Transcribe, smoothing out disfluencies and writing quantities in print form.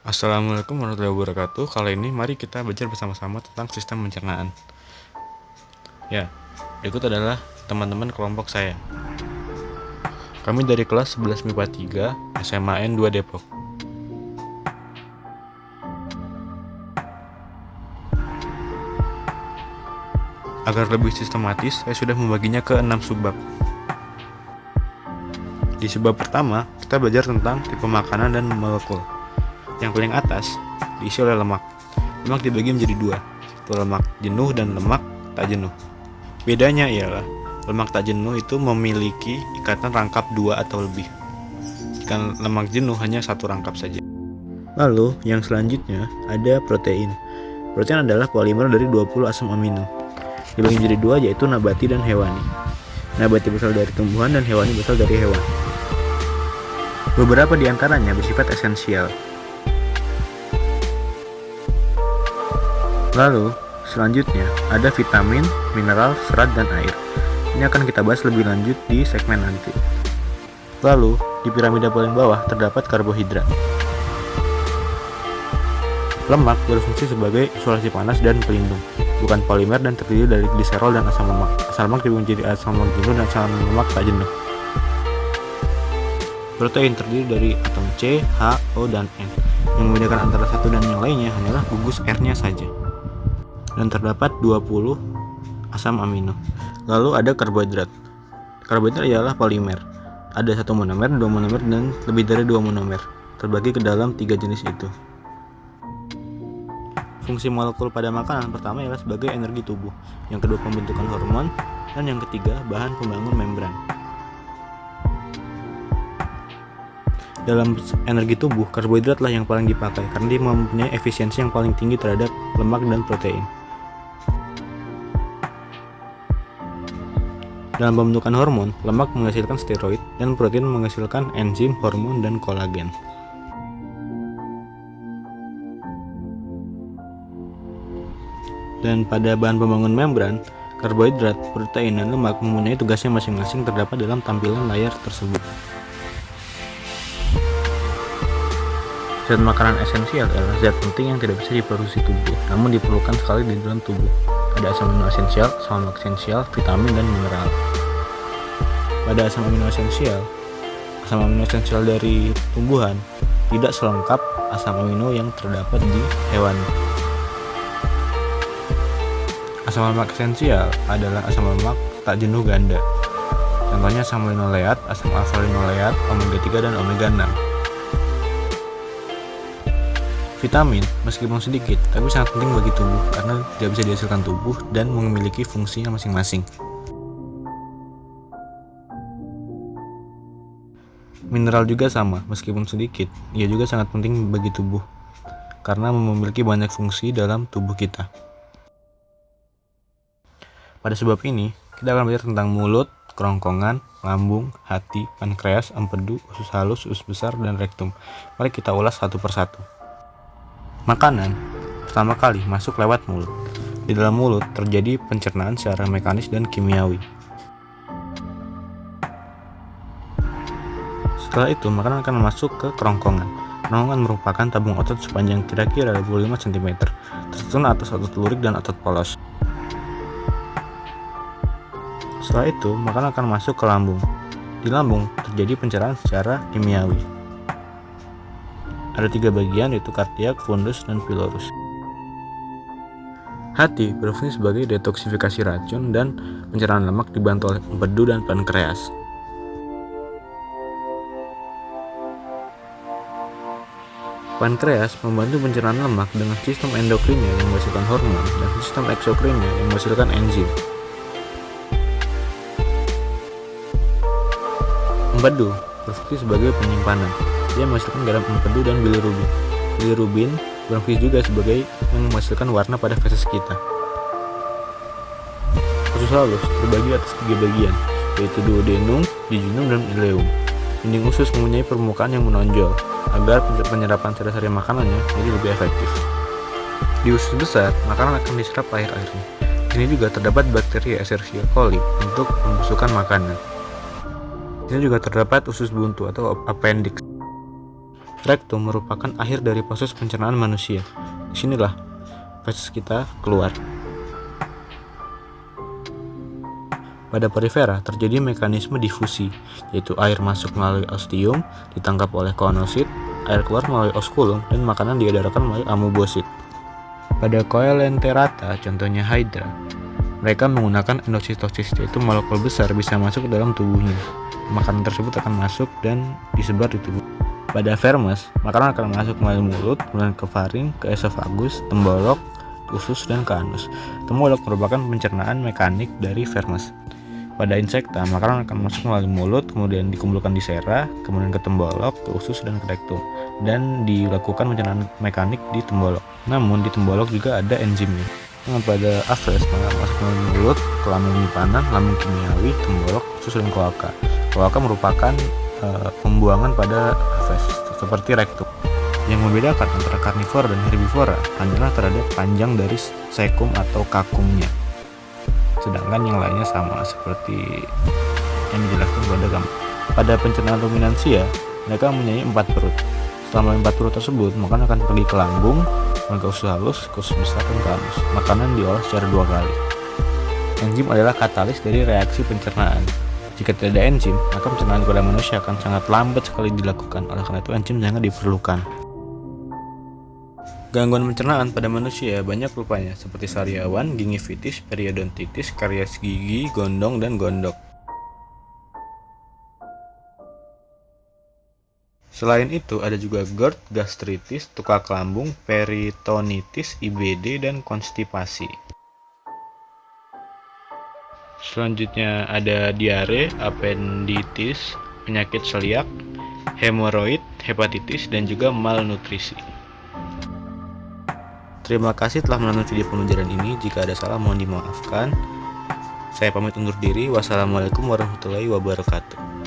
Assalamualaikum warahmatullahi wabarakatuh. Kali ini mari kita belajar bersama-sama tentang sistem pencernaan. Ya, berikut adalah teman-teman kelompok saya. Kami dari kelas 11 MIPA 3 SMAN 2 Depok. Agar lebih sistematis, saya sudah membaginya ke 6 subbab. Di subbab pertama, kita belajar tentang tipe makanan dan molekul. Yang paling atas diisi oleh lemak. Lemak dibagi menjadi dua, yaitu lemak jenuh dan lemak tak jenuh. Bedanya ialah lemak tak jenuh itu memiliki ikatan rangkap 2 atau lebih, sedangkan lemak jenuh hanya satu rangkap saja. Lalu yang selanjutnya ada protein. Protein adalah polimer dari 20 asam amino. Dibagi menjadi dua, yaitu nabati dan hewani. Nabati berasal dari tumbuhan dan hewani berasal dari hewan. Beberapa di antaranya bersifat esensial. Lalu, selanjutnya ada vitamin, mineral, serat, dan air. Ini akan kita bahas lebih lanjut di segmen nanti. Lalu, di piramida paling bawah terdapat karbohidrat. Lemak berfungsi sebagai isolasi panas dan pelindung, bukan polimer dan terdiri dari gliserol dan asam lemak. Asam lemak dibagi menjadi asam lemak jenuh dan asam lemak tak jenuh. Protein terdiri dari atom C, H, O, dan N. Yang membedakan antara satu dan yang lainnya hanyalah gugus R-nya saja. Dan terdapat 20 asam amino. Lalu ada karbohidrat. Karbohidrat ialah polimer. Ada satu monomer, dua monomer, dan lebih dari dua monomer. Terbagi ke dalam 3 jenis itu. Fungsi molekul pada makanan pertama ialah sebagai energi tubuh, yang kedua pembentukan hormon, dan yang ketiga bahan pembangun membran. Dalam energi tubuh, karbohidratlah yang paling dipakai karena dia mempunyai efisiensi yang paling tinggi terhadap lemak dan protein. Dalam pembentukan hormon, lemak menghasilkan steroid dan protein menghasilkan enzim, hormon, dan kolagen. Dan pada bahan pembangun membran, karbohidrat, protein, dan lemak mempunyai tugasnya masing-masing terdapat dalam tampilan layar tersebut. Zat makanan esensial adalah zat penting yang tidak bisa diproduksi tubuh, namun diperlukan sekali di dalam tubuh. Ada asam amino esensial, asam lemak esensial, vitamin, dan mineral. Pada asam amino esensial dari tumbuhan tidak selengkap asam amino yang terdapat di hewan. Asam lemak esensial adalah asam lemak tak jenuh ganda. Contohnya asam linoleat, asam alfa-linoleat, omega 3, dan omega 6. Vitamin, meskipun sedikit, tapi sangat penting bagi tubuh karena tidak bisa dihasilkan tubuh dan memiliki fungsinya masing-masing. Mineral juga sama, meskipun sedikit, ia juga sangat penting bagi tubuh karena memiliki banyak fungsi dalam tubuh kita. Pada sebab ini, kita akan belajar tentang mulut, kerongkongan, lambung, hati, pankreas, empedu, usus halus, usus besar, dan rektum. Mari kita ulas satu persatu. Makanan pertama kali masuk lewat mulut. Di dalam mulut terjadi pencernaan secara mekanis dan kimiawi. Setelah itu, makanan akan masuk ke kerongkongan. Kerongkongan merupakan tabung otot sepanjang kira-kira 25 cm, tersusun atas otot lurik dan otot polos. Setelah itu, makanan akan masuk ke lambung. Di lambung terjadi pencernaan secara kimiawi. Ada 3 bagian, yaitu kardiak, fundus, dan pilorus. Hati berfungsi sebagai detoksifikasi racun dan pencernaan lemak dibantu oleh empedu dan pankreas. Pankreas membantu pencernaan lemak dengan sistem endokrinnya yang menghasilkan hormon dan sistem eksokrinnya yang menghasilkan enzim. Empedu berfungsi sebagai penyimpanan. Dia menghasilkan garam empedu dan bilirubin. Bilirubin berfungsi juga sebagai yang menghasilkan warna pada feses kita. Usus halus terbagi atas 3 bagian, yaitu duodenum, jejunum, dan ileum. Dinding usus mempunyai permukaan yang menonjol agar penyerapan sari-sari makanannya menjadi lebih efektif. Di usus besar, makanan akan diserap air-airnya. Di sini juga terdapat bakteri Escherichia coli untuk membusukkan makanan. Di sini juga terdapat usus buntu atau appendix. Rektum merupakan akhir dari proses pencernaan manusia. Disinilah feses kita keluar. Pada porifera terjadi mekanisme difusi, yaitu air masuk melalui ostium, ditangkap oleh koonosit, air keluar melalui oskulum, dan makanan diedarkan melalui amoebosit. Pada Coelenterata, contohnya Hydra, mereka menggunakan endositosis, yaitu molekul besar bisa masuk ke dalam tubuhnya. Makanan tersebut akan masuk dan disebar di tubuh. Pada Vermes, makanan akan masuk melalui mulut, kemudian ke faring, ke esofagus, tembolok, usus, dan ke anus. Tembolok merupakan pencernaan mekanik dari Vermes. Pada insekta, makanan akan masuk melalui mulut, kemudian dikumpulkan di sera, kemudian ke tembolok, ke usus, dan ke rektum, dan dilakukan pencernaan mekanik di tembolok. Namun di tembolok juga ada enzimnya. Pada Aves, makanan masuk melalui mulut, ke lambung penyimpanan, lambung kimiawi, tembolok, usus, dan kloaka. Kloaka merupakan pembuangan pada Aves, seperti rektum. Yang membedakan antara karnivora dan herbivora hanyalah terhadap panjang dari sekum atau kakumnya. Sedangkan yang lainnya sama seperti yang dijelaskan pada gambar. Pada pencernaan ruminansia, mereka mempunyai 4 perut. Setelah melalui 4 perut tersebut, makanan akan pergi ke lambung, ke usus halus, ke usus besar, dan ke anus. Makanan diolah secara 2 kali. Enzim adalah katalis dari reaksi pencernaan. Jika tidak ada enzim, maka pencernaan pada manusia akan sangat lambat sekali dilakukan. Oleh karena itu, enzim sangat diperlukan. Gangguan pencernaan pada manusia banyak rupanya, seperti sariawan, gingivitis, periodontitis, karies gigi, gondong, dan gondok. Selain itu, ada juga GERD, gastritis, tukak lambung, peritonitis, IBD, dan konstipasi. Selanjutnya ada diare, apenditis, penyakit celiak, hemoroid, hepatitis, dan juga malnutrisi. Terima kasih telah menonton video pembelajaran ini. Jika ada salah mohon dimaafkan. Saya pamit undur diri. Wassalamualaikum warahmatullahi wabarakatuh.